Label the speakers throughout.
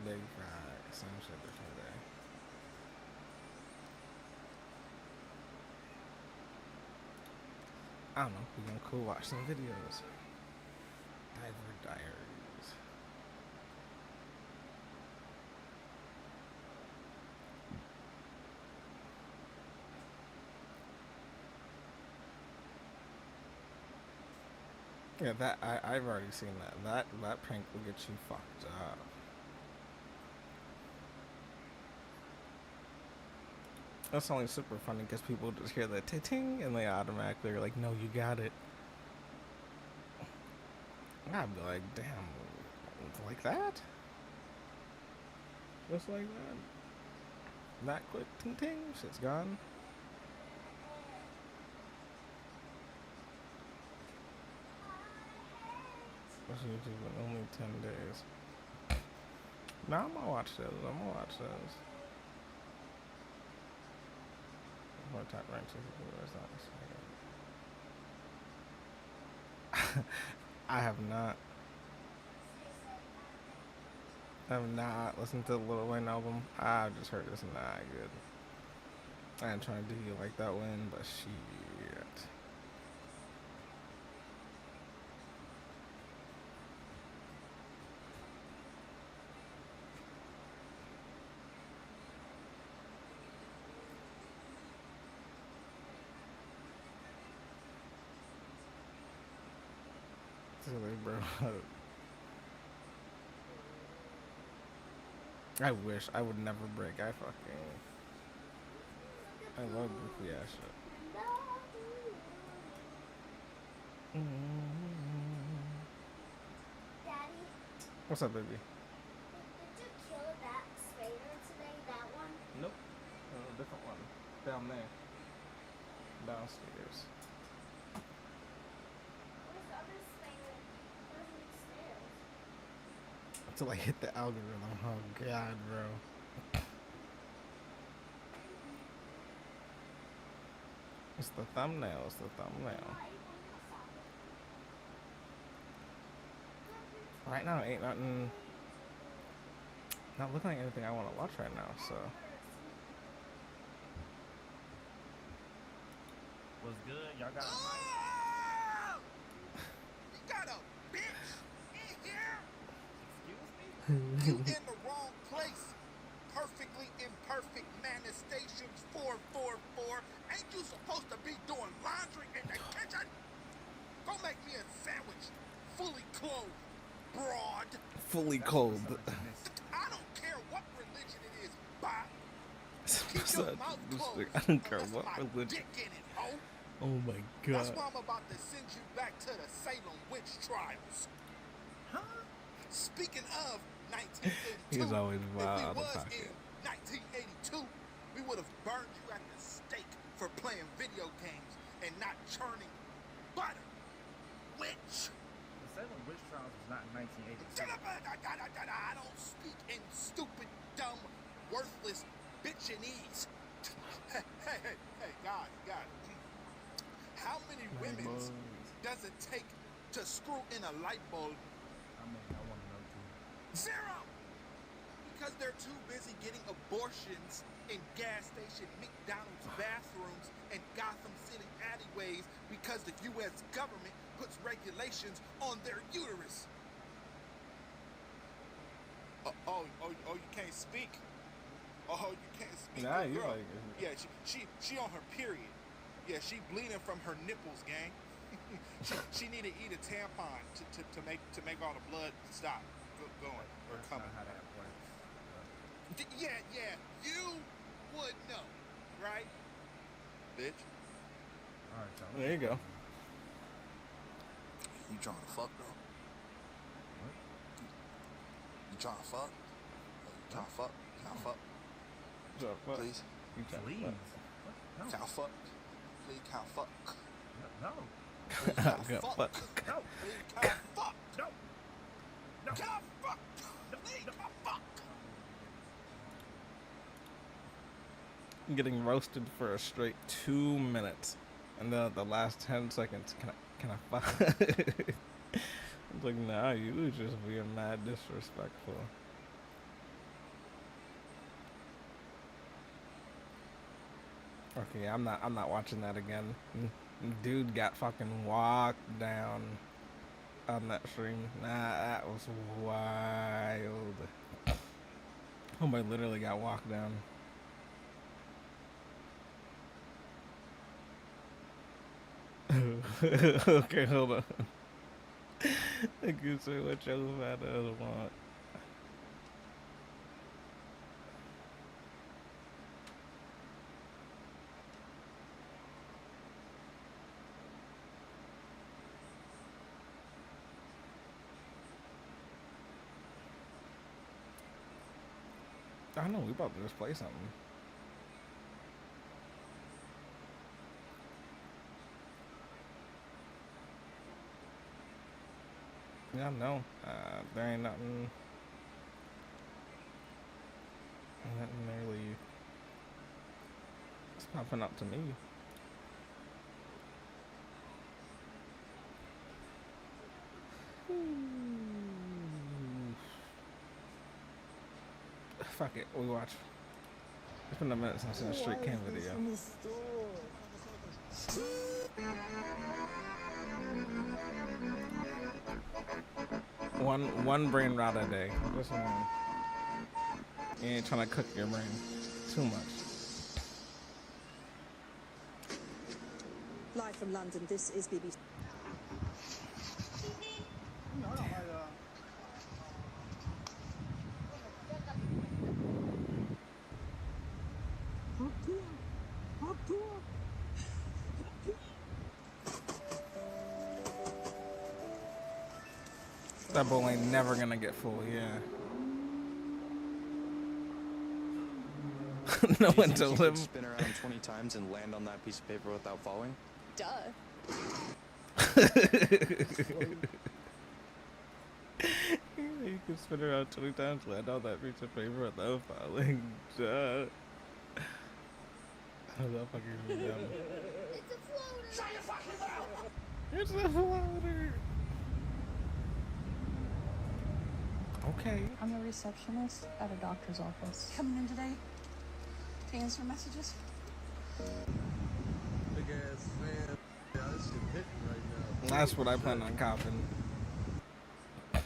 Speaker 1: big fry. Same shit, different day. I don't know. We're gonna cool watch some videos. Diver Diaries. Yeah, that I've already seen that. That prank will get you fucked up. That's only super funny because people just hear the ting and they automatically are like, "No, you got it." I'd be like, "Damn, like that? Just like that? That quick ting ting, shit's gone." What's YouTube in only 10 days? No, I'm gonna watch those. I'm gonna watch those. More top ranked I have not. I have not listened to the Lil Wayne album. I just heard it's not good. I ain't trying to do you like that one, but shit. Silly, bro. I wish I would never break. I love goofy ass shit.
Speaker 2: Daddy,
Speaker 1: What's up, baby?
Speaker 2: did you kill that spider today? That one?
Speaker 1: Nope. A different one. Down there. Downstairs.
Speaker 2: Where's the other spider? Where's the stairs?
Speaker 1: Until I hit the algorithm. Oh god, bro. It's the thumbnail. It's the thumbnail. Right now, ain't nothing. Not looking like anything I want to watch right now. So.
Speaker 3: What's good? Y'all got a mic?
Speaker 4: Oh! You got a bitch in here?
Speaker 3: Excuse me?
Speaker 4: You in the wrong place. Perfectly imperfect manifestations 444. Ain't you supposed to be doing laundry in the kitchen? Go make me a sandwich. Fully clothed. Broad.
Speaker 1: Fully
Speaker 3: That's
Speaker 1: cold.
Speaker 3: what's up, Miss.
Speaker 4: I don't care what religion it is, Bob.
Speaker 1: Keep
Speaker 4: Keep your mouth closed.
Speaker 1: I don't care
Speaker 4: unless
Speaker 1: what
Speaker 4: my
Speaker 1: religion.
Speaker 4: dick in it, ho.
Speaker 1: Oh my
Speaker 4: That's
Speaker 1: god.
Speaker 4: why I'm about to send you back to the Salem witch trials.
Speaker 3: Huh?
Speaker 4: Speaking of 1982,
Speaker 1: He's always
Speaker 4: if we
Speaker 1: wild out of
Speaker 4: was
Speaker 1: pocket.
Speaker 4: in 1982, we would have burned you at the stake for playing video games and not churning butter. Witch!
Speaker 3: The Salem Witch Trials was not in 1982.
Speaker 4: I don't speak in stupid, dumb, worthless bitchinese. Hey, God. How many women does it take to screw in a light bulb?
Speaker 3: I mean, I want to know too.
Speaker 4: Zero! Because they're too busy getting abortions in gas station McDonald's bathrooms and Gotham City alleyways because the U.S. government puts regulations on their uterus. Oh, you can't speak? Oh, you can't speak?
Speaker 1: Nah,
Speaker 4: Good
Speaker 1: you
Speaker 4: girl.
Speaker 1: like
Speaker 4: Yeah, she on her period. Yeah, she bleeding from her nipples, gang. she need to eat a tampon to make all the blood stop going or
Speaker 3: That's
Speaker 4: coming.
Speaker 3: not how that works.
Speaker 4: Yeah, you would know, right? Bitch.
Speaker 3: All right, y'all.
Speaker 1: There you go.
Speaker 4: You trying to fuck, bro?
Speaker 3: What?
Speaker 4: You trying to fuck? You trying to fuck? Can I fuck?
Speaker 1: What?
Speaker 4: Please?
Speaker 1: You trying to
Speaker 3: Please.
Speaker 1: fuck?
Speaker 3: What?
Speaker 4: Can I fuck? Please, can I fuck?
Speaker 3: No.
Speaker 4: Please, can I
Speaker 1: Good
Speaker 4: fuck?
Speaker 1: fuck.
Speaker 3: No.
Speaker 4: Please, can I fuck?
Speaker 3: No. No.
Speaker 4: Can I fuck? Please, can I fuck?
Speaker 1: I'm getting roasted for a straight 2 minutes, and then the last 10 seconds, can I fuck? It's like, nah, you was just being mad disrespectful. Okay, I'm not watching that again. Dude got fucking walked down on that stream. Nah, that was wild. Homeboy literally got walked down. Okay, hold on. I can say what your fat ass want. I know we about to just play something. Yeah, no. There ain't nothing really it's popping up to me. Fuck it, we watch. It's been a minute since I've seen a straight cam video. One brain rot a day. Just one. You ain't trying to cook your brain too much.
Speaker 5: Live from London, this is BBC.
Speaker 1: That bowl ain't never gonna get full, yeah. No one to
Speaker 6: You
Speaker 1: live.
Speaker 6: could spin around 20 times and land on that piece of paper without falling?
Speaker 5: Duh.
Speaker 1: You can spin around 20 times, land on that piece of paper without falling. Duh. How the fuck are you dumb?
Speaker 2: It's a floater.
Speaker 4: Shut your fucking mouth!
Speaker 1: It's a floater. Okay.
Speaker 7: I'm a receptionist at a doctor's office. Coming in today to answer messages.
Speaker 8: Big ass fan. Yeah, this shit hitting right now.
Speaker 1: That's what I plan on copping.
Speaker 2: Oh,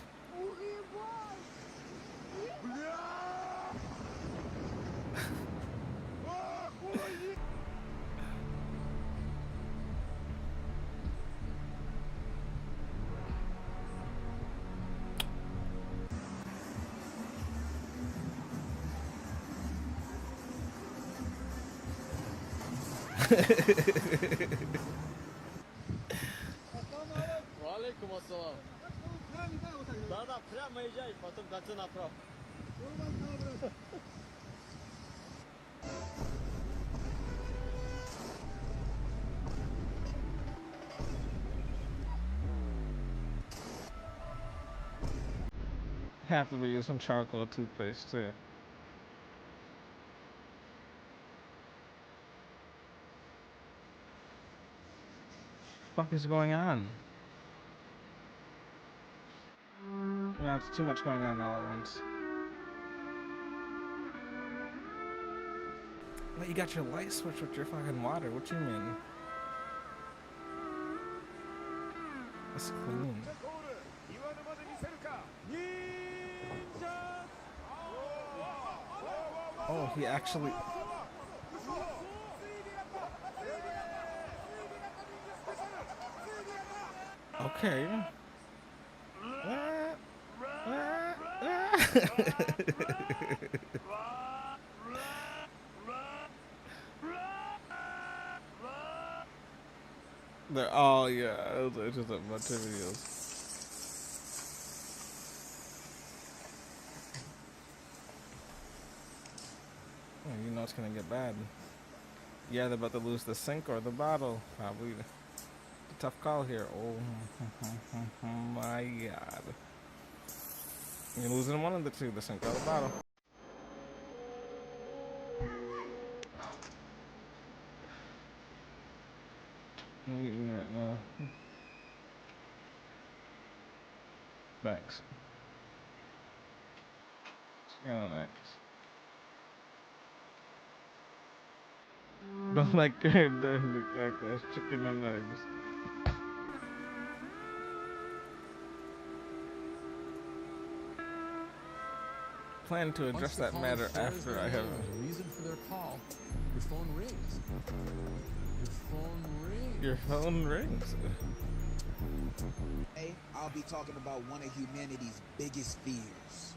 Speaker 2: here, boy.
Speaker 8: वालेकुम अस्सलाम दादा फिर मैं जाई потом дальше направо
Speaker 1: Have to be using charcoal toothpaste too. Fuck is going on? Yeah, it's too much going on all at once. But you got your light switch with your fucking water. What you mean? That's clean. Oh, he actually. Okay. They're all, yeah, it's just a bunch of videos. Oh, you know it's gonna get bad. Yeah, they're about to lose the sink or the bottle. Probably the tough call here. Oh my god. You're losing one of the two, the sink or the bottle. Thanks. Thanks. Don't like the chicken and eggs. Plan to address that matter after I have
Speaker 9: The reason for their call. Your phone rings. Your phone rings.
Speaker 1: your phone rings.
Speaker 10: Today, I'll be talking about one of humanity's biggest fears.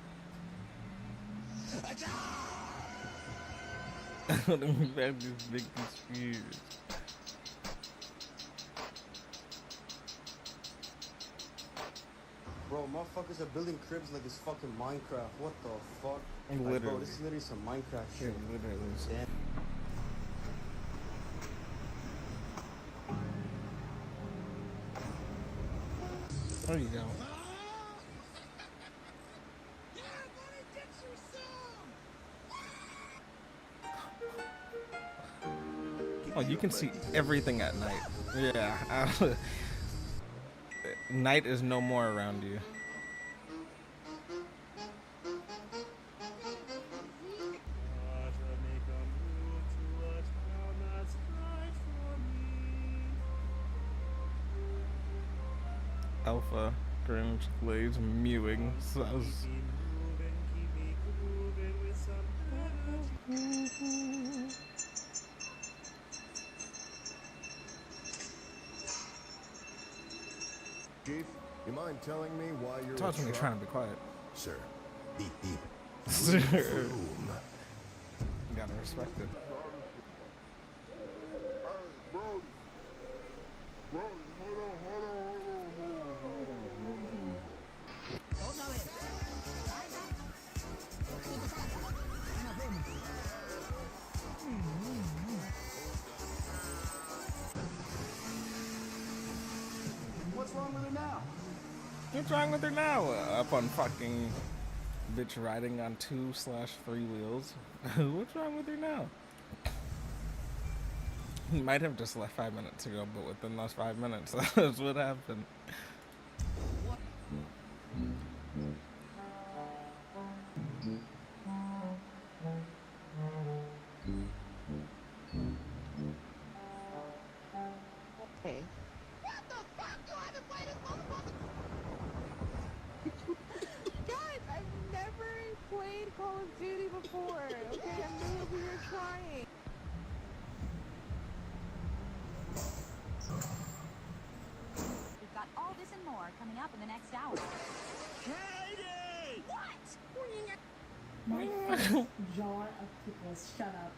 Speaker 1: What do you mean by these big disputes?
Speaker 11: Bro, motherfuckers are building cribs like it's fucking Minecraft. What the fuck?
Speaker 1: Literally.
Speaker 11: Like, bro, this is literally some Minecraft shit.
Speaker 1: Literally.
Speaker 11: Damn.
Speaker 1: There you go. Oh, you can see everything at night. Yeah. Night is no more around you. Alpha, Grinch, Glaze, mewing, says.
Speaker 12: Chief, you mind telling me why you're
Speaker 1: Talk to me trying to be quiet.
Speaker 12: Sir. Beep beep.
Speaker 1: Sir.
Speaker 12: Vroom.
Speaker 1: You gotta respect it.
Speaker 10: What's wrong with it now?
Speaker 1: What's wrong with her now? Up on fucking bitch riding on 2/3 wheels. What's wrong with her now? He might have just left 5 minutes ago, but within those 5 minutes, that's what happened.
Speaker 7: Hey.
Speaker 2: What the fuck? You haven't played this motherfucker?
Speaker 7: Guys, I've never played Call of Duty before. Okay, I'm new here trying.
Speaker 2: We've got all this and more coming up in the next hour.
Speaker 8: Katie!
Speaker 2: What?
Speaker 7: My first jar of pickles. Shut up.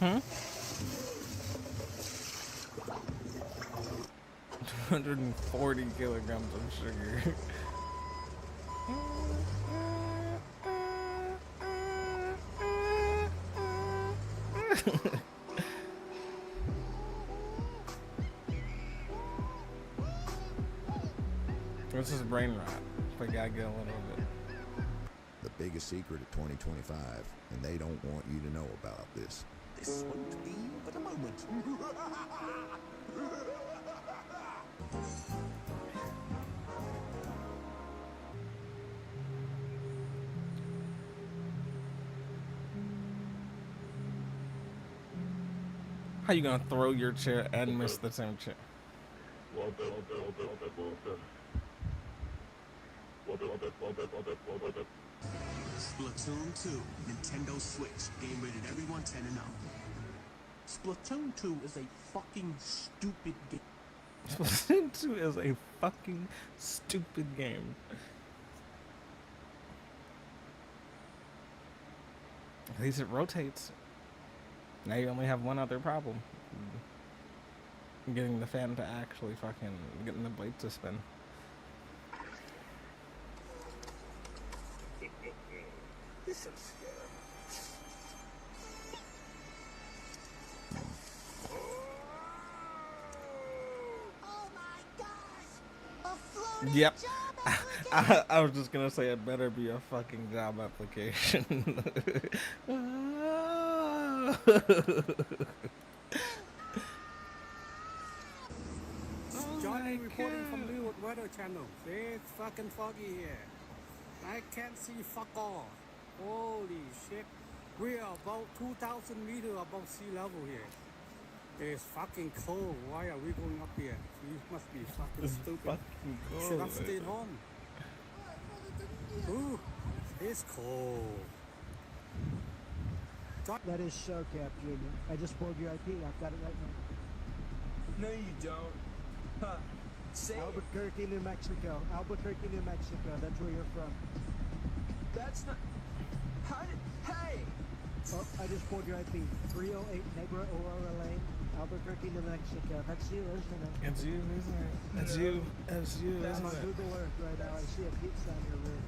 Speaker 1: Huh? 240 kilograms of sugar. This is brain rot. If I gotta get a little bit.
Speaker 12: The biggest secret of 2025, and they don't want you to know about this.
Speaker 10: This won't be but a moment.
Speaker 1: How you gonna throw your chair and miss the same chair?
Speaker 10: Splatoon 2, Nintendo Switch. Game rated everyone 10 and up. Splatoon 2 is a fucking stupid game.
Speaker 1: Splatoon 2 is a fucking stupid game. At least it rotates. Now you only have one other problem. Getting the fan to actually fucking, getting the blade to spin.
Speaker 10: This is so scary.
Speaker 2: Oh my gosh! A floating
Speaker 1: Yep.
Speaker 2: job application!
Speaker 1: I was just gonna say it better be a fucking job application.
Speaker 13: Johnny reporting from Leeward Weather Channel. It's fucking foggy here. I can't see fuck all. Holy shit. We are about 2,000 meters above sea level here. It's fucking cold. Why are we going up here? You must be fucking stupid.
Speaker 1: Fucking cold.
Speaker 13: Should have stayed home. Ooh, it's cold.
Speaker 14: That is SoCap, Junior. I just pulled your IP. I've got it right now.
Speaker 15: No, you don't. Huh. Say
Speaker 14: Albuquerque, New Mexico. Albuquerque, New Mexico. That's where you're from.
Speaker 15: That's not... How did... Hey!
Speaker 14: Oh, I just pulled your IP. 308 Negra Aurora Lane, Albuquerque, New Mexico. That's you, isn't it?
Speaker 1: It's you, isn't it? It's you. It's you,
Speaker 14: I'm
Speaker 1: isn't
Speaker 14: on
Speaker 1: it?
Speaker 14: Google Earth right now. I see a pizza on your room.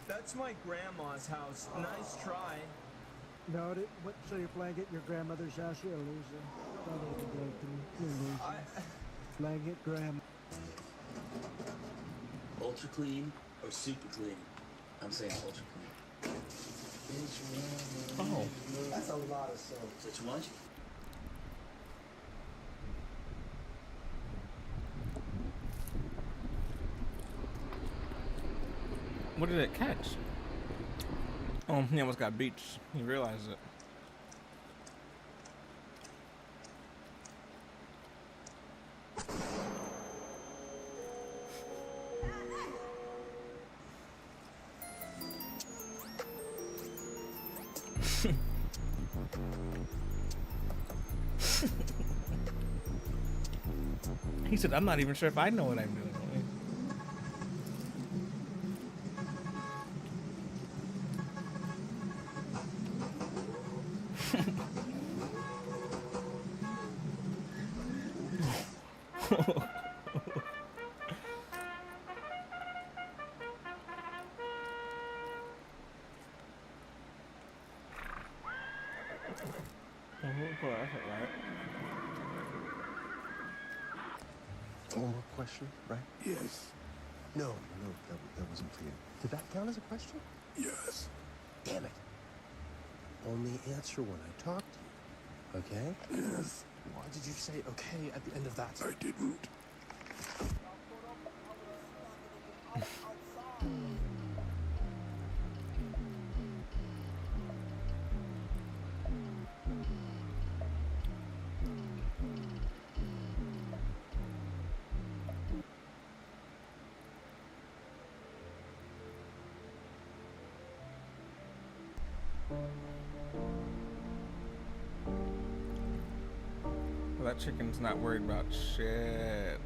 Speaker 15: That's my grandma's house. Nice try.
Speaker 14: No, so you're playing at your grandmother's house? You're a loser. Don't even go to me. You're a loser. Playing at grandma.
Speaker 16: Ultra clean or super clean? I'm saying ultra clean.
Speaker 1: Oh.
Speaker 11: That's a lot of soap.
Speaker 16: Is that too much?
Speaker 1: What did it catch? Oh, he almost got beached. He realized it. He said, I'm not even sure if I know what I'm doing.
Speaker 17: One more question, right?
Speaker 11: Yes.
Speaker 17: No, that wasn't for you. Did that count as a question?
Speaker 11: Yes.
Speaker 17: Damn it. Only answer when I talk to you, okay?
Speaker 11: Yes.
Speaker 17: Why did you say okay at the end of that?
Speaker 11: I didn't.
Speaker 1: Well, that chicken's not worried about shit.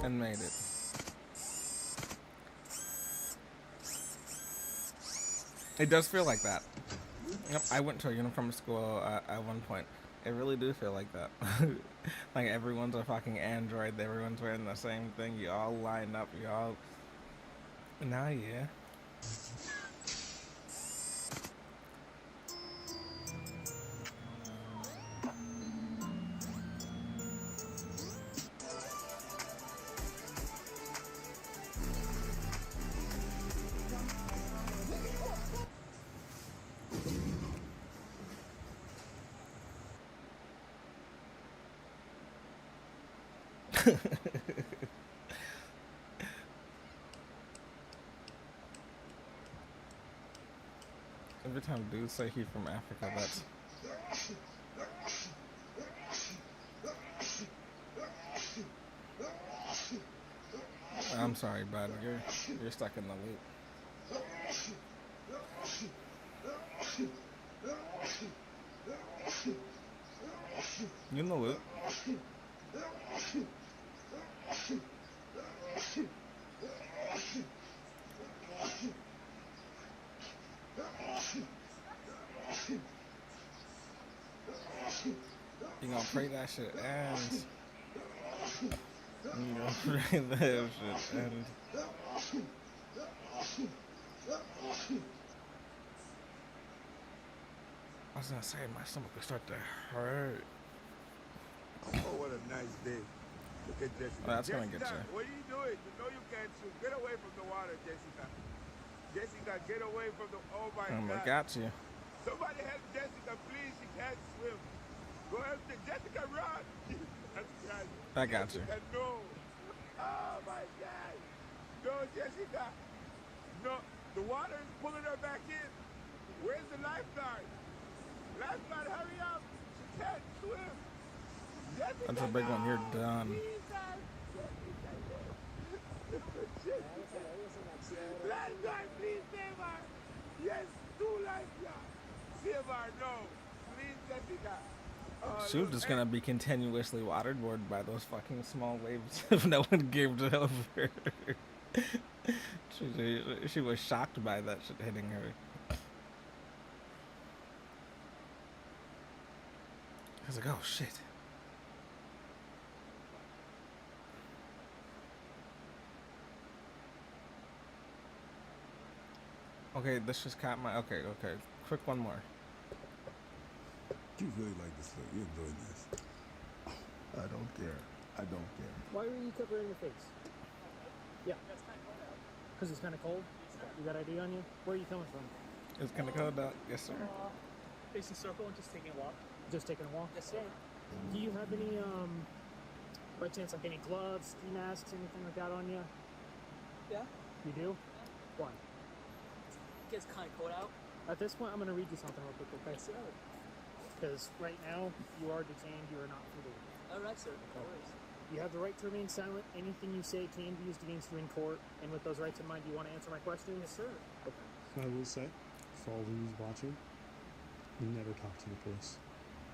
Speaker 1: And made it. It does feel like that. Yep, I went to a uniform school at one point. It really do feel like that. Like everyone's a fucking android. Everyone's wearing the same thing. You all line up. You all... Now, yeah. Every time dudes say he's from Africa, that's... I'm sorry, bud. You're stuck in the loop. You in the loop. You gonna pray that shit ends. You gonna pray that shit ends. I was gonna say my stomach would start to hurt.
Speaker 4: Oh, what a nice day. Look at Jessica.
Speaker 1: Oh, that's gonna get
Speaker 4: Jessica,
Speaker 1: you.
Speaker 4: what are you doing? You know you can't swim. Get away from the water, Jessica. Jessica, get away from the... Oh, my God.
Speaker 1: I got you.
Speaker 4: Somebody help Jessica, please. She can't swim. Go help Jessica, run. That's right.
Speaker 1: I got you.
Speaker 4: Jessica, no. Oh, my God. No, Jessica.
Speaker 3: No, the water is pulling her back in. Where's the lifeguard? Lifeguard, hurry up. She can't swim. Jessica,
Speaker 1: That's a big one. You're
Speaker 3: no!
Speaker 1: done.
Speaker 3: Jesus. Jessica. Lifeguard, please save her. Yes, two lifeguards. Save her, no. Please, Jessica.
Speaker 1: She was just gonna be continuously waterboarded by those fucking small waves if no one gave it over. She was shocked by that shit hitting her. I was like, oh shit. Okay, this just caught my. Okay. Quick one more.
Speaker 18: You really like this look. You enjoy this. I don't care. I don't care.
Speaker 19: Why are you covering your face? Yeah. Because it's kind of cold? You got ID on you? Where are you coming from?
Speaker 1: It's kind of cold out. Yes, sir.
Speaker 19: Facing circle and just taking a walk. Just taking a walk? Yes, sir. Do you have any, by chance, like any gloves, ski masks, anything like that on you? Yeah. You do? Why? It gets kind of cold out. At this point, I'm going to read you something real quick, okay? Yes, sir. Because right now, you are detained, you are not free to leave. Alright, sir. No worries. You have the right to remain silent. Anything you say can be used against you in court. And with those rights in mind, do you want to answer my questions? Yes, sir. Okay.
Speaker 10: I will say, for all of you watching, never talk to the police.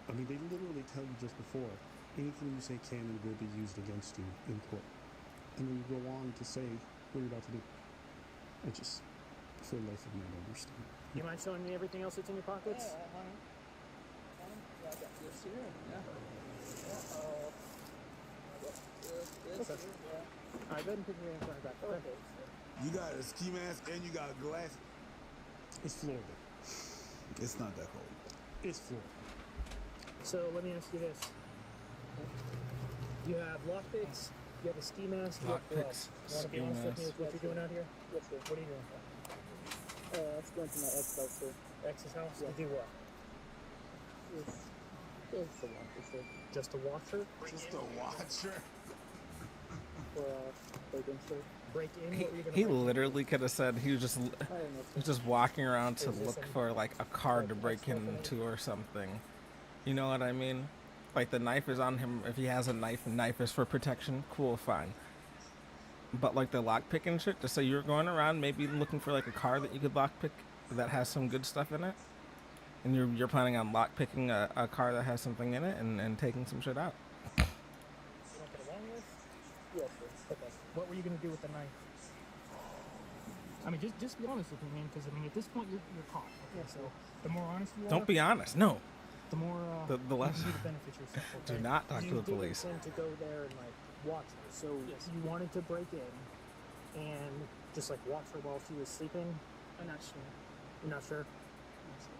Speaker 10: I mean, they literally tell you just before, anything you say can and will be used against you in court. And then you go on to say what you're about to do. I just, for the life of me, I don't understand.
Speaker 19: You mind showing me everything else that's in your pockets? Yeah, I got this here. Yeah. Okay. Alright, go ahead and put your hands on your back. Okay.
Speaker 18: You got a ski mask and you got glasses.
Speaker 10: It's Florida.
Speaker 18: It's not that cold.
Speaker 10: It's Florida.
Speaker 19: So let me ask you this. You have lockpicks, you have a ski mask, you have gloves. You want to be honest with me with what you're doing out here? Yes, sir. What are you doing? Let's go into my ex house, sir. Ex's house? Yeah. To do what? It's a watcher, sir. Just a watcher?
Speaker 18: Just a watcher?
Speaker 19: For break in, sir. Break in?
Speaker 1: He literally could have said he was just walking around to look for like a car to break into or something. You know what I mean? Like the knife is on him. If he has a knife is for protection. Cool, fine. But like the lockpick and shit, just so you're going around maybe looking for like a car that you could lockpick that has some good stuff in it. And you're planning on lockpicking a car that has something in it and taking some shit out.
Speaker 19: You want that along with? Yes, sir. Okay. What were you going to do with the knife? I mean, just be honest with me, man, because I mean, at this point you're caught. Okay, so the more honest you are.
Speaker 1: Don't be honest. No.
Speaker 19: The more
Speaker 1: the less.
Speaker 19: You need to benefit yourself. Okay?
Speaker 1: Do not talk to the police.
Speaker 19: You didn't intend to go there and like watch her. So you wanted to break in and just like watch her while she was sleeping. I'm not sure. You're not sure?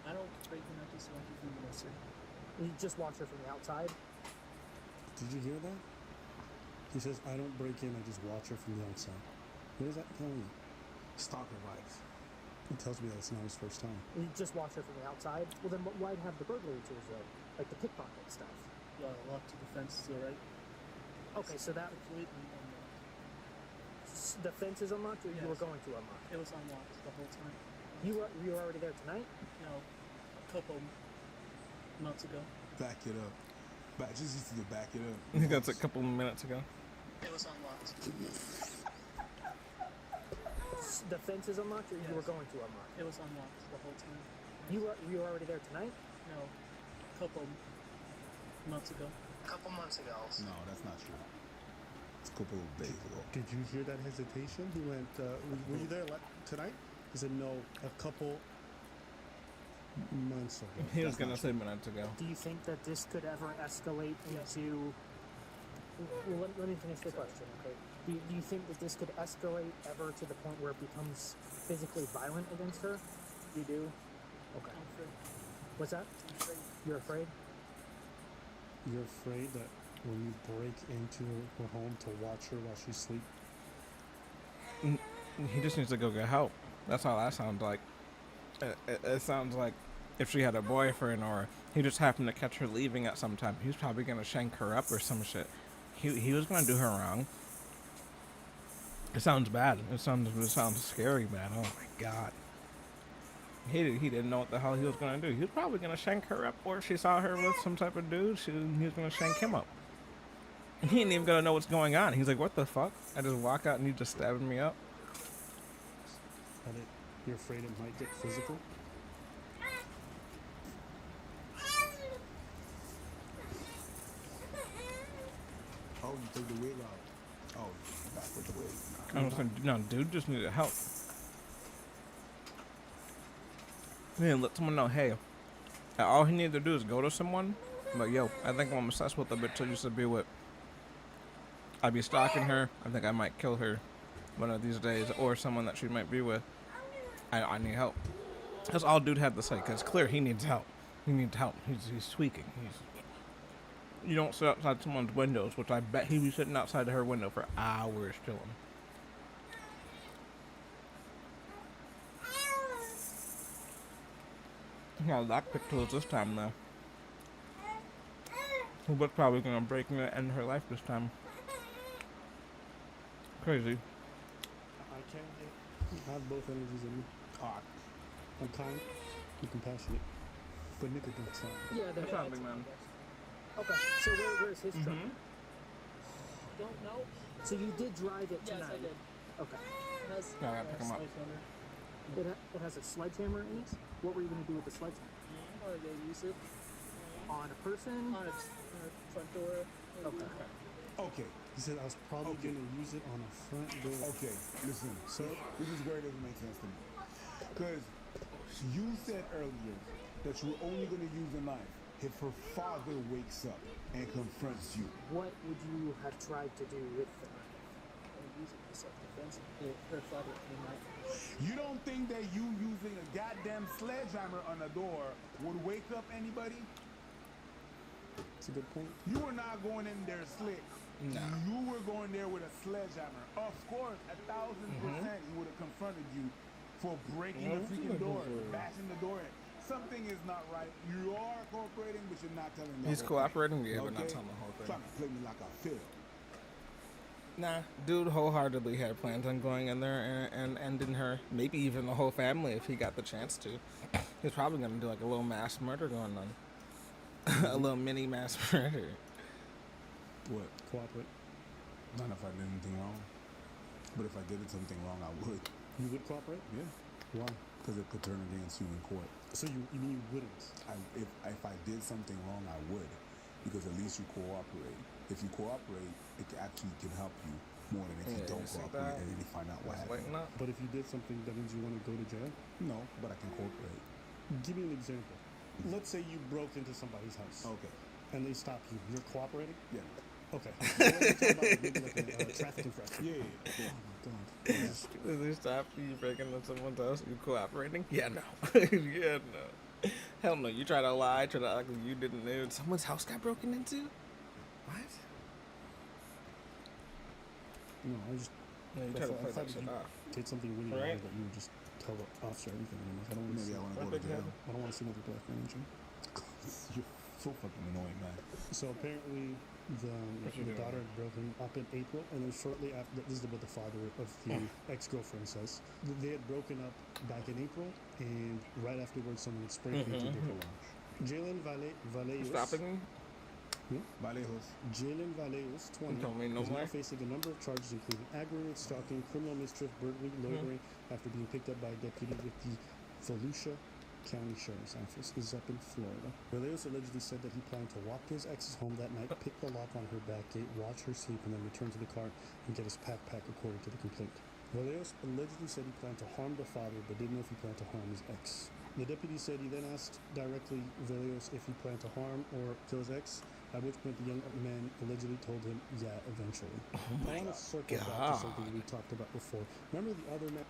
Speaker 19: I don't break in. I just want you to be sir. You just watch her from the outside.
Speaker 10: Did you hear that? He says, I don't break in, I just watch her from the outside. What does that tell you?
Speaker 18: Stalker vibes.
Speaker 10: It tells me that it's not his first time.
Speaker 19: You just watch her from the outside? Well, then why'd have the burglary tools, though? Like the pickpocket stuff? Yeah, lock to the fence, right? Okay, so that... The fence is unlocked, or you were going to unlock? It was unlocked the whole time. You were already there tonight? No, a couple months ago.
Speaker 18: Back it up. Just used to back it up.
Speaker 1: I think that's a couple minutes ago.
Speaker 19: It was unlocked. The fence is unlocked, or you were going to unlock? It was unlocked the whole time. You were already there tonight? No, a couple months ago. A couple months ago.
Speaker 18: No, that's not true. It's a couple of days ago.
Speaker 10: Did you hear that hesitation? He went, were you there tonight? He said, no, a couple months ago.
Speaker 1: He was going to say minutes ago.
Speaker 19: Do you think that this could ever escalate into... Well, let me finish the question, okay? Do you think that this could escalate ever to the point where it becomes physically violent against her? You do? Okay. I'm afraid. What's that? I'm afraid. You're afraid?
Speaker 10: You're afraid that when you break into her home to watch her while she's asleep?
Speaker 1: He just needs to go get help. That's all that sounds like. It sounds like if she had a boyfriend or he just happened to catch her leaving at some time, he was probably going to shank her up or some shit. He was going to do her wrong. It sounds bad. It sounds scary bad. Oh my god. He didn't know what the hell he was gonna do. He was probably gonna shank her up, or if she saw her with some type of dude, he was gonna shank him up. He ain't even gonna know what's going on. He's like, what the fuck? I just walk out and you just stabbing me up.
Speaker 10: You're afraid it might get physical?
Speaker 18: Oh, you took the wig out. Oh, back with the wig.
Speaker 1: I was like, no, dude just needed help. He didn't let someone know, hey, all he needed to do is go to someone. Like, yo, I think I'm obsessed with the bitch I used to be with. I'd be stalking her. I think I might kill her one of these days, or someone that she might be with. I need help. That's all dude had to say, because it's clear he needs help. He needs help. He's tweaking. You don't sit outside someone's windows, which I bet he'd be sitting outside of her window for hours chilling. Yeah, lockpick tools this time though. He was probably gonna break and end her life this time. Crazy.
Speaker 10: I can't have both energies in me. I'm kind, I'm compassionate, but nigga don't sound.
Speaker 19: Yeah,
Speaker 1: that's not big man.
Speaker 19: Okay, so where's his truck? Don't know. So you did drive it tonight? Yes, I did. Okay.
Speaker 1: Yeah, I gotta pick him up.
Speaker 19: It has a sledgehammer in it? What were you going to do with the sledgehammer?
Speaker 8: Or they use it
Speaker 19: On a person?
Speaker 8: on a front door.
Speaker 19: Okay.
Speaker 10: Okay, he said I was probably gonna use it on a front door.
Speaker 18: Okay, listen. So this is where it doesn't make sense to me. Because you said earlier that you were only going to use a knife if her father wakes up and confronts you.
Speaker 19: What would you have tried to do with the knife?
Speaker 8: Or use it for self-defense if her father came out.
Speaker 18: You don't think that you using a goddamn sledgehammer on a door would wake up anybody?
Speaker 10: That's a good point.
Speaker 18: You were not going in there slick.
Speaker 1: No.
Speaker 18: You were going there with a sledgehammer. Of course, 1,000% he would have confronted you for breaking the freaking door, bashing the door in. Something is not right. You are cooperating, but you're not telling me.
Speaker 1: He's cooperating, yeah, but not telling the whole thing.
Speaker 18: Trying to play me like I feel.
Speaker 1: Nah, dude wholeheartedly had plans on going in there and ending her, maybe even the whole family if he got the chance to. He's probably gonna do like a little mass murder going on. A little mini mass murder.
Speaker 18: What?
Speaker 10: Cooperate.
Speaker 18: Not if I did anything wrong. But if I did something wrong, I would.
Speaker 10: You would cooperate?
Speaker 18: Yeah.
Speaker 10: Why?
Speaker 18: Because it could turn against you in court.
Speaker 10: So you mean you wouldn't?
Speaker 18: If I did something wrong, I would. Because at least you cooperate. If you cooperate, it actually can help you more than if you don't cooperate and then you find out what happened.
Speaker 10: But if you did something, that means you want to go to jail?
Speaker 18: No, but I can cooperate.
Speaker 10: Give me an example. Let's say you broke into somebody's house.
Speaker 18: Okay.
Speaker 10: And they stop you. You're cooperating?
Speaker 18: Yeah.
Speaker 10: Okay. So what are you talking about? Maybe like a traffic infraction.
Speaker 18: Yeah.
Speaker 10: Oh my god.
Speaker 1: Does he stop you breaking into someone's house? You cooperating? Yeah, no. Yeah, no. Hell no. You try to lie, try to act like you didn't know someone's house got broken into? What?
Speaker 10: No, I just.
Speaker 1: No, you try to play that shit off.
Speaker 10: Did something really
Speaker 1: Right?
Speaker 10: wrong that you would just tell the officer everything. I don't want to
Speaker 18: Maybe
Speaker 10: see.
Speaker 18: I want to go to jail.
Speaker 10: I don't want to see another black man in jail.
Speaker 18: You're so fucking annoying, man.
Speaker 10: So apparently, the daughter had broken up in April, and then shortly after, this is what the father of the ex-girlfriend says. They had broken up back in April, and right afterwards, someone had spray painted their garage. Jalen Vallejos.
Speaker 1: Stopping me?
Speaker 18: Vallejos.
Speaker 10: Jalen Vallejos, 20,
Speaker 1: Don't mean no
Speaker 10: is
Speaker 1: more.
Speaker 10: now facing a number of charges, including aggravated stalking, criminal mischief, burglary, loitering, after being picked up by a deputy with the Volusia County Sheriff's Office. This is up in Florida. Vallejos allegedly said that he planned to walk to his ex's home that night, pick the lock on her back gate, watch her sleep, and then return to the car and get his backpack, according to the complaint. Vallejos allegedly said he planned to harm the father, but didn't know if he planned to harm his ex. The deputy said he then asked directly Vallejos if he planned to harm or kill his ex, at which point the young man allegedly told him, yeah, eventually. I want to circle back to something we talked about before. Remember the other man?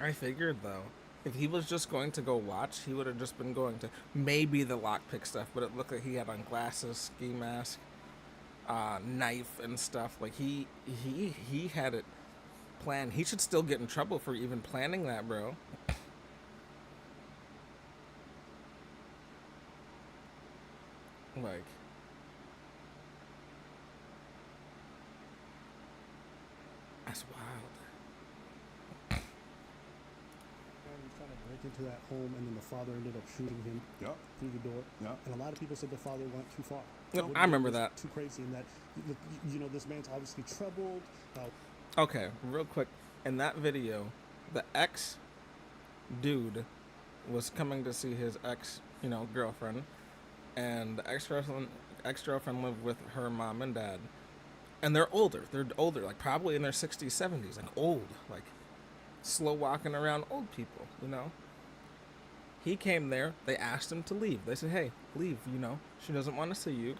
Speaker 1: I figured though, if he was just going to go watch, he would have just been going to maybe the lockpick stuff, but it looked like he had on glasses, ski mask, knife and stuff. Like he had it planned. He should still get in trouble for even planning that, bro. Like, that's wild.
Speaker 10: break into that home, and then the father ended up shooting him through the door. And a lot of people said the father went too far.
Speaker 1: Yep, I remember that.
Speaker 10: Too crazy, and that you know, this man's obviously troubled.
Speaker 1: Okay, real quick. In that video, the ex dude was coming to see his ex, girlfriend, and the ex-girlfriend lived with her mom and dad, and they're older, like probably in their 60s, 70s, like old, like slow walking around old people, He came there, they asked him to leave. They said, hey, leave, she doesn't want to see you.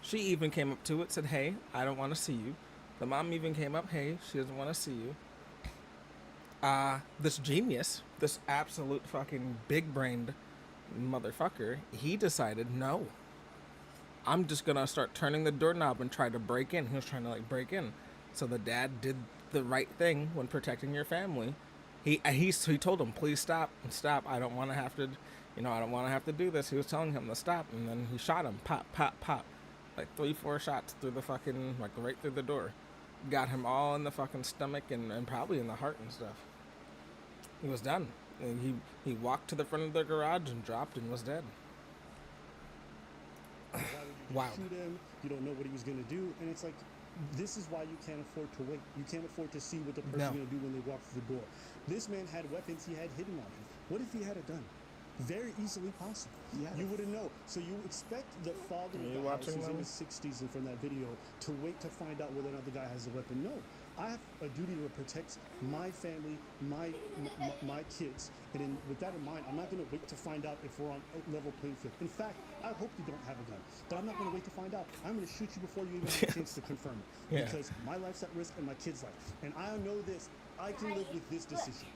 Speaker 1: She even came up to it, said, hey, I don't want to see you. The mom even came up, hey, she doesn't want to see you. This genius, this absolute fucking big-brained motherfucker, he decided, no, I'm just gonna start turning the doorknob and try to break in. He was trying to break in. So the dad did the right thing when protecting your family. He told him, please stop. I don't want to have to, I don't want to have to do this. He was telling him to stop, and then he shot him, pop, pop, pop, like 3-4 shots through the fucking, right through the door. Got him all in the fucking stomach and probably in the heart and stuff. He was done. And he walked to the front of the garage and dropped and was dead.
Speaker 10: Wow. Shoot him. You don't know what he was going to do. And it's like, this is why you can't afford to wait. You can't afford to see what the person's going to do when they walk through the door. This man had weapons he had hidden on him. What if he had a gun? Very easily possible. You wouldn't know. So you expect the father of the house, who's in his 60s and from that video, to wait to find out whether or not the guy has a weapon. No. I have a duty to protect my family, my kids, and with that in mind, I'm not going to wait to find out if we're on a level playing field. In fact, I hope you don't have a gun, but I'm not going to wait to find out. I'm going to shoot you before you even have a chance to confirm it, because my life's at risk and my kid's life. And I know this. I can live with this decision.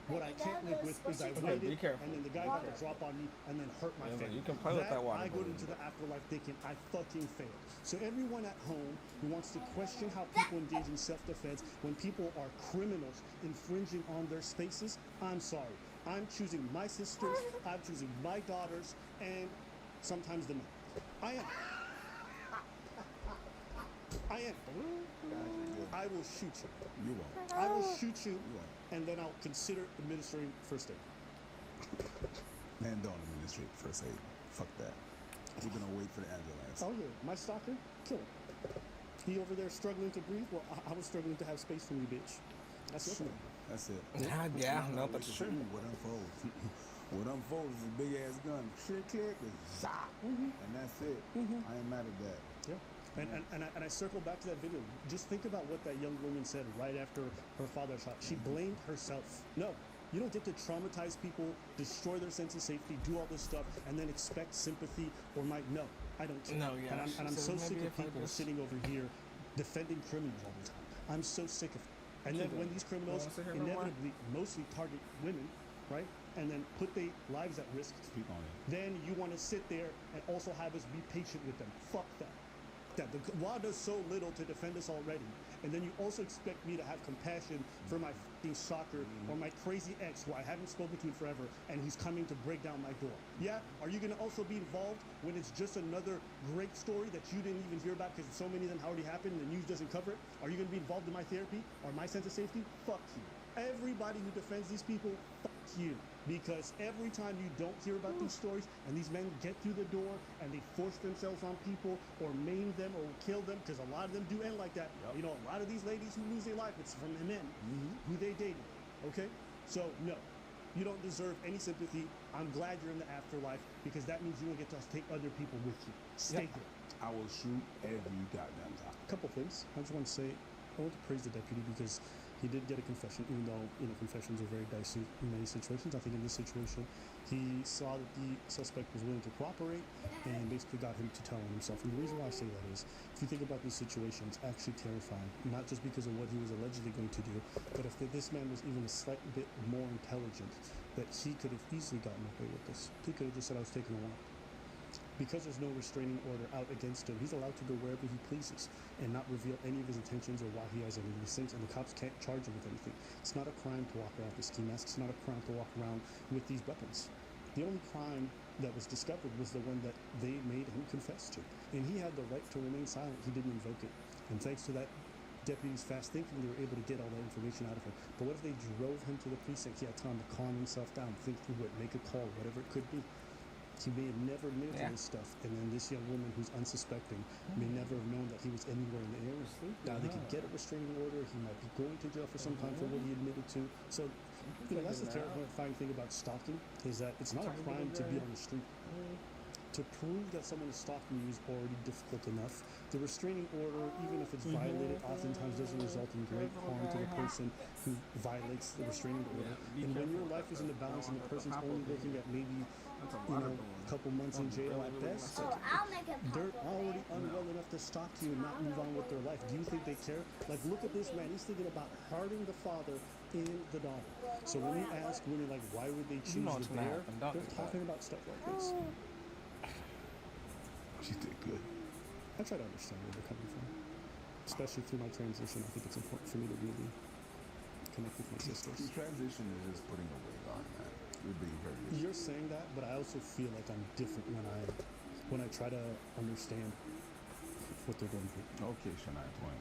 Speaker 10: What I can't live with is I waited, and then the guy got to drop on me and then hurt my family.
Speaker 1: You can play with that water.
Speaker 10: I go into the afterlife thinking I fucking failed. So everyone at home who wants to question how people engage in self-defense when people are criminals infringing on their spaces, I'm sorry. I'm choosing my sisters, I'm choosing my daughters, and sometimes the men. I am. I will shoot you.
Speaker 18: You won't.
Speaker 10: I will shoot you, and then I'll consider administering first aid.
Speaker 18: Man, don't administrate first aid. Fuck that. We're gonna wait for the ambulance.
Speaker 10: Oh yeah, my stalker, kill him. He over there struggling to breathe. Well, I was struggling to have space for you, bitch. That's it.
Speaker 18: That's it.
Speaker 1: That's true.
Speaker 18: What unfolds? What unfolds is a big ass gun. Click, and zap, and that's it. I ain't mad at that.
Speaker 10: Yeah. And I circle back to that video. Just think about what that young woman said right after her father shot. She blamed herself. No, you don't get to traumatize people, destroy their sense of safety, do all this stuff, and then expect sympathy or might. No, I don't care.
Speaker 1: No, yeah.
Speaker 10: And I'm so sick of people sitting over here defending criminals all the time. I'm so sick of it. And then when these criminals inevitably mostly target women, right? And then put their lives at risk,
Speaker 18: speak on it.
Speaker 10: Then you want to sit there and also have us be patient with them. Fuck that. That the law does so little to defend us already, and then you also expect me to have compassion for my fucking stalker or my crazy ex who I haven't spoken to in forever, and who's coming to break down my door. Yeah, are you going to also be involved when it's just another great story that you didn't even hear about because so many of them already happened and the news doesn't cover it? Are you going to be involved in my therapy or my sense of safety? Fuck you. Everybody who defends these people, fuck you. Because every time you don't hear about these stories and these men get through the door and they force themselves on people or maim them or kill them, because a lot of them do end like that. You know, a lot of these ladies who lose their life, it's from the men who they dated. Okay? So, no. You don't deserve any sympathy. I'm glad you're in the afterlife because that means you will get to take other people with you. Stay there.
Speaker 18: I will shoot every goddamn time.
Speaker 10: Couple things. I just want to say, I want to praise the deputy because he did get a confession, even though, confessions are very dicey in many situations. I think in this situation, he saw that the suspect was willing to cooperate and basically got him to tell on himself. And the reason why I say that is, if you think about these situations, actually terrifying, not just because of what he was allegedly going to do, but if this man was even a slight bit more intelligent, that he could have easily gotten away with this. He could have just said, I was taking a walk. Because there's no restraining order out against him, he's allowed to go wherever he pleases and not reveal any of his intentions or why he has any of these things, and the cops can't charge him with anything. It's not a crime to walk around with ski masks. It's not a crime to walk around with these weapons. The only crime that was discovered was the one that they made him confess to. And he had the right to remain silent. He didn't invoke it. And thanks to that deputies fast thinking they were able to get all that information out of him. But what if they drove him to the precinct? He had time to calm himself down, think through it, make a call, whatever it could be. He may have never admitted to this stuff, and then this young woman who's unsuspecting may never have known that he was anywhere in the area. Now they could get a restraining order. He might be going to jail for some time for what he admitted to. So, that's the terrifying thing about stalking is that it's not a crime to be on the street. To prove that someone is stalking you is already difficult enough. The restraining order, even if it's violated, oftentimes doesn't result in great harm to the person who violates the restraining order. And when your life is in the balance and the person's only looking at maybe, a couple months in jail at best, they're already unwell enough to stalk you and not move on with their life. Do you think they care? Like, look at this man. He's thinking about hurting the father and the daughter. So when you ask women, like, why would they choose the bear, they're talking about stuff like this.
Speaker 18: She did good.
Speaker 10: I try to understand where they're coming from. Especially through my transition, I think it's important for me to really connect with my sisters.
Speaker 18: The transition is just putting a wig on, man. You're being very good.
Speaker 10: You're saying that, but I also feel like I'm different when I try to understand what they're going through.
Speaker 18: Okay, Shania Twain.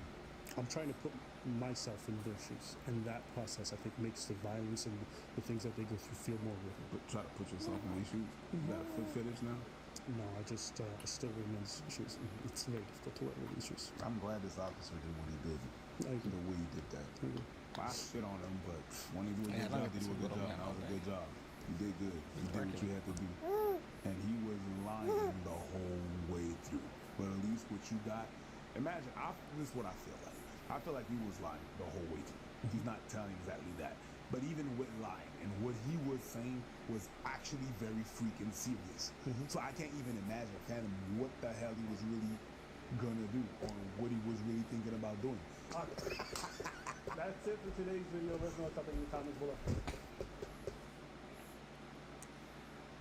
Speaker 10: I'm trying to put myself in their shoes, and that process, I think, makes the violence and the things that they go through feel more real.
Speaker 18: But try to put yourself in their shoes. You got a foot fetish now?
Speaker 10: No, I still wear men's shoes. It's very difficult to wear women's shoes.
Speaker 18: I'm glad this officer did what he did. The way he did that. I shit on him, but when he did a good job, he did a good job. That was a good job. You did good. You did what you had to do. And he was lying the whole way through. But at least what you got, imagine, this is what I feel like. I feel like he was lying the whole way through. He's not telling exactly that. But even with lying, and what he was saying was actually very freaking serious. So I can't even imagine, fathom what the hell he was really gonna do, or what he was really thinking about doing.
Speaker 10: That's it for today's video. Let us know something in the comments below.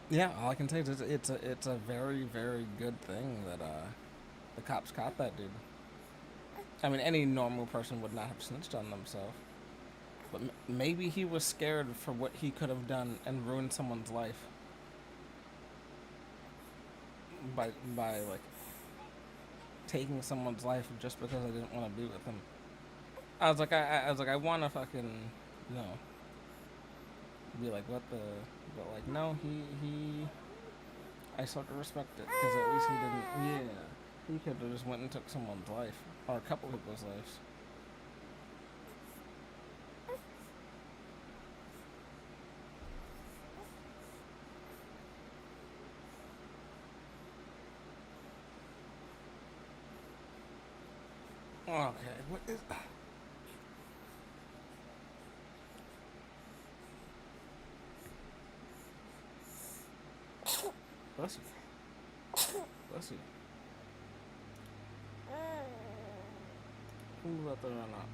Speaker 1: Yeah, all I can say is it's a very, very good thing that the cops caught that dude. I mean, any normal person would not have snitched on themselves. But maybe he was scared for what he could have done and ruined someone's life by like taking someone's life just because I didn't want to be with him. I was like, I want to fucking, be like, what the, but like, no, he, I sort of respect it because at least he didn't. He could have just went and took someone's life or a couple people's lives. Okay, what is that? Bless you. Bless you. Move out there or not.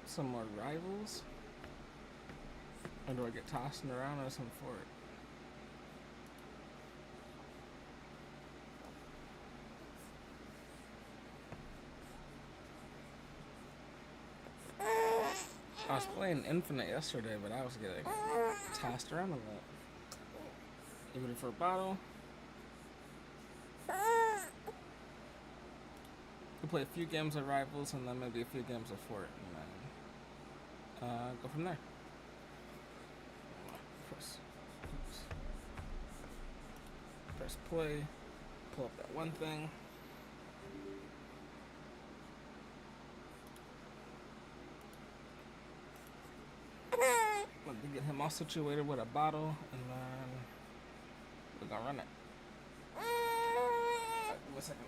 Speaker 1: Some more rivals? Or do I get tossed around or some for it? I was playing Infinite yesterday, but I was getting tossed around a lot. Even for a bottle. Could play a few games of Rivals and then maybe a few games of Fort, and then go from there. Press play, pull up that one thing. Let me get him all situated with a bottle, and then we're gonna run it. Give me a second.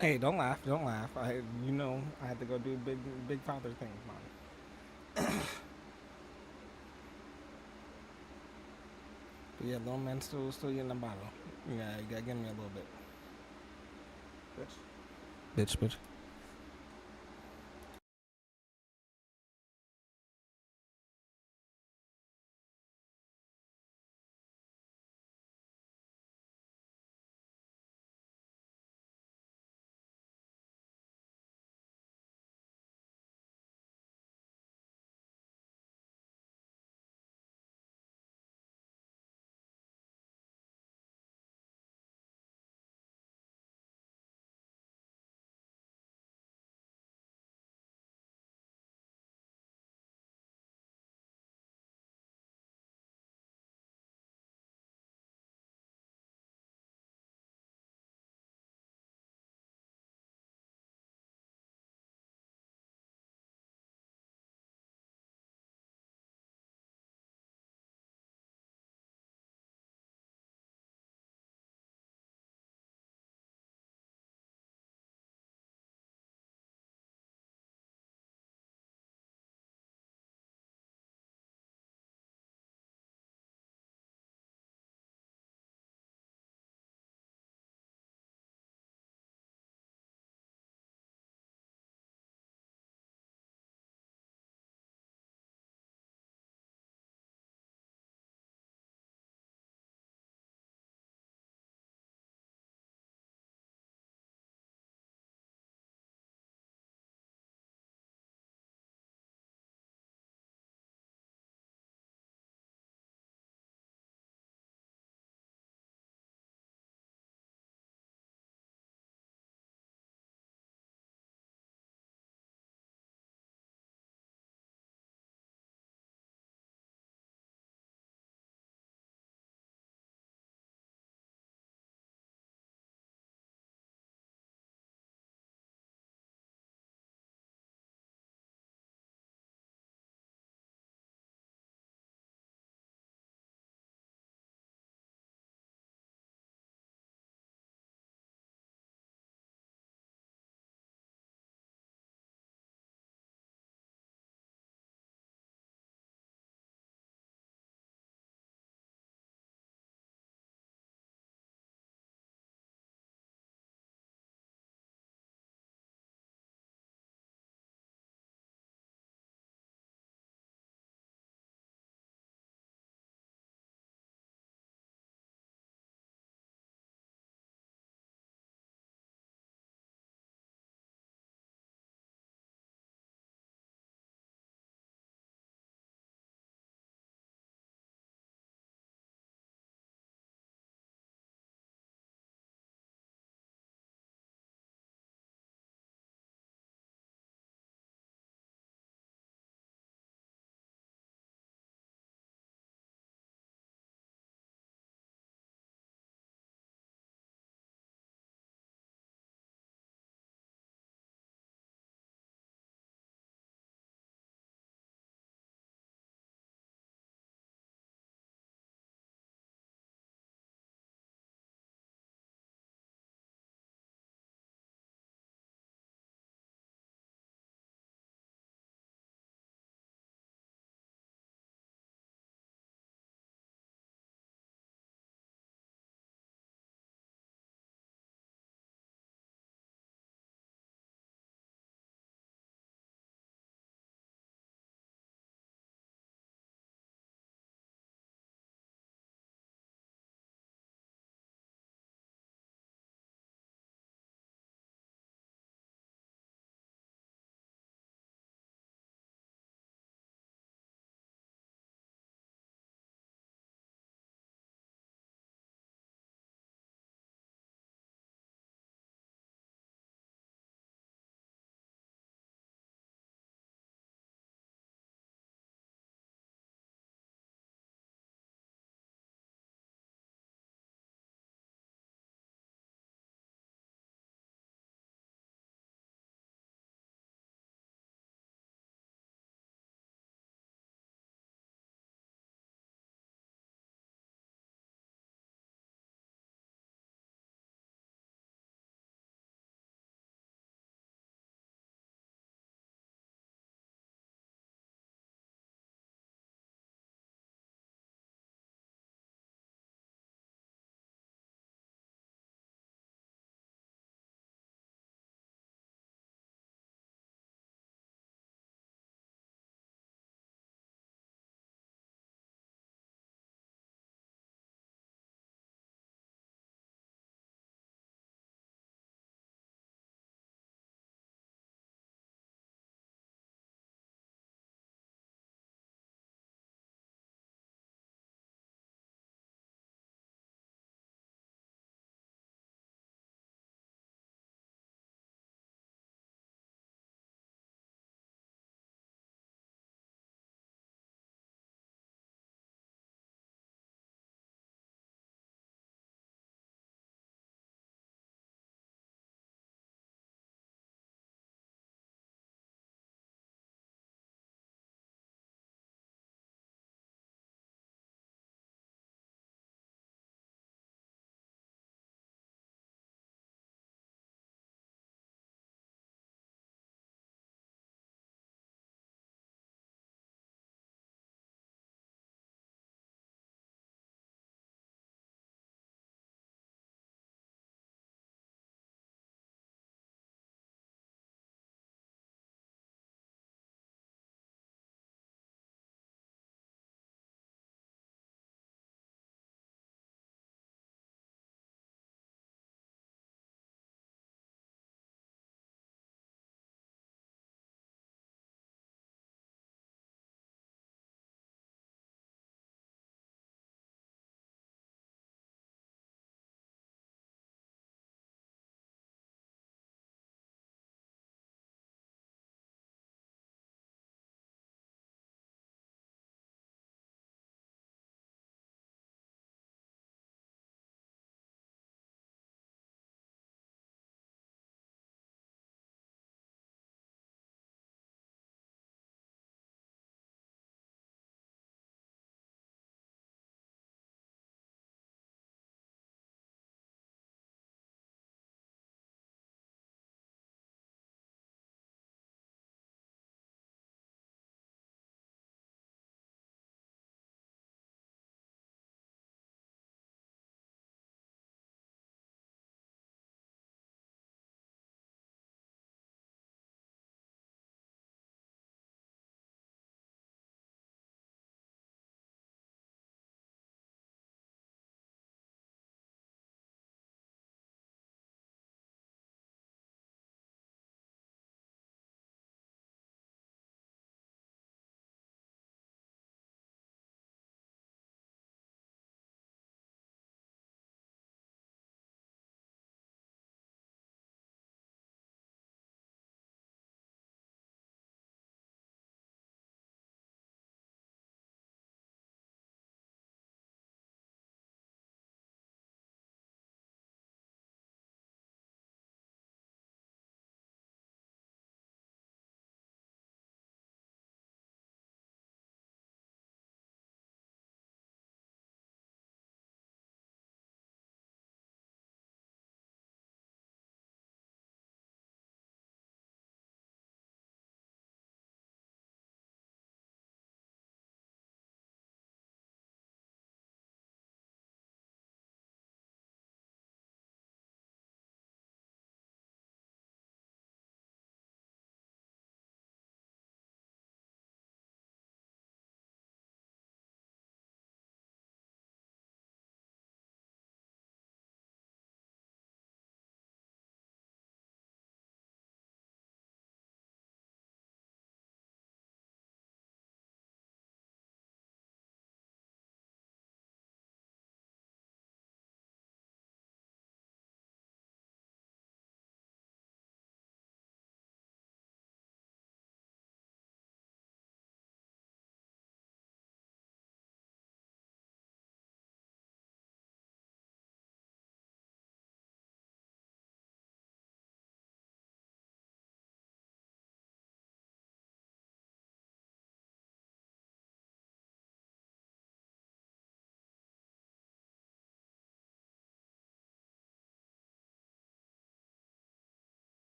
Speaker 1: Hey, don't laugh, don't laugh. You know, I had to go do big father things, man. But yeah, little man still getting the bottle. Yeah, you gotta give me a little bit. Bitch.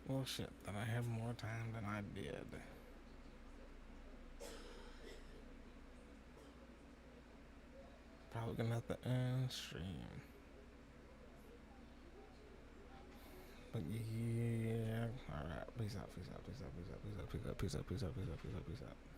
Speaker 1: Well, shit, then I have more time than I did. Probably gonna have to end stream. But yeah, alright, peace out, peace out, peace out, peace out, peace out, peace out, peace out, peace out, peace out, peace out, peace out.